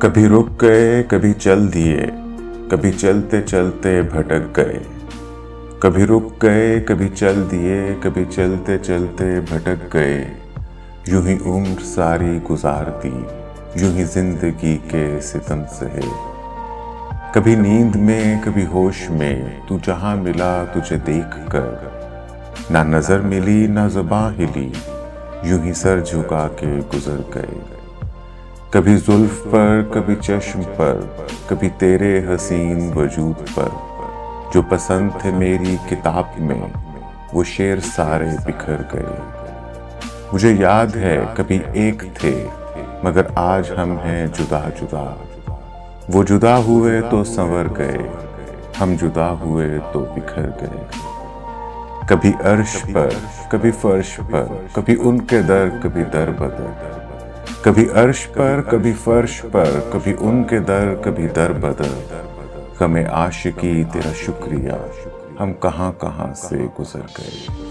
कभी रुक गए, कभी चल दिए, कभी चलते चलते भटक गए। कभी रुक गए, कभी चल दिए, कभी चलते चलते भटक गए। यूं ही उम्र सारी गुजार दी, यूं ही जिंदगी के सितम सहे। कभी नींद में, कभी होश में, तू जहां मिला तुझे देख कर। ना नजर मिली, ना ज़ुबान हिली, यूं ही सर झुका के गुजर गए। कभी जुल्फ पर, कभी चश्म पर, कभी तेरे हसीन वजूद पर। जो पसंद थे मेरी किताब में, वो शेर सारे बिखर गए। मुझे याद है कभी एक थे, मगर आज हम हैं जुदा जुदा। वो जुदा हुए तो संवर गए, हम जुदा हुए तो बिखर गए। कभी अर्श पर, कभी फर्श पर, कभी उनके दर, कभी दर बदर। कभी अर्श पर, कभी फर्श पर, कभी उनके दर, कभी दर बदर। गमे आशिकी तेरा शुक्रिया, हम कहाँ कहाँ से गुजर गए।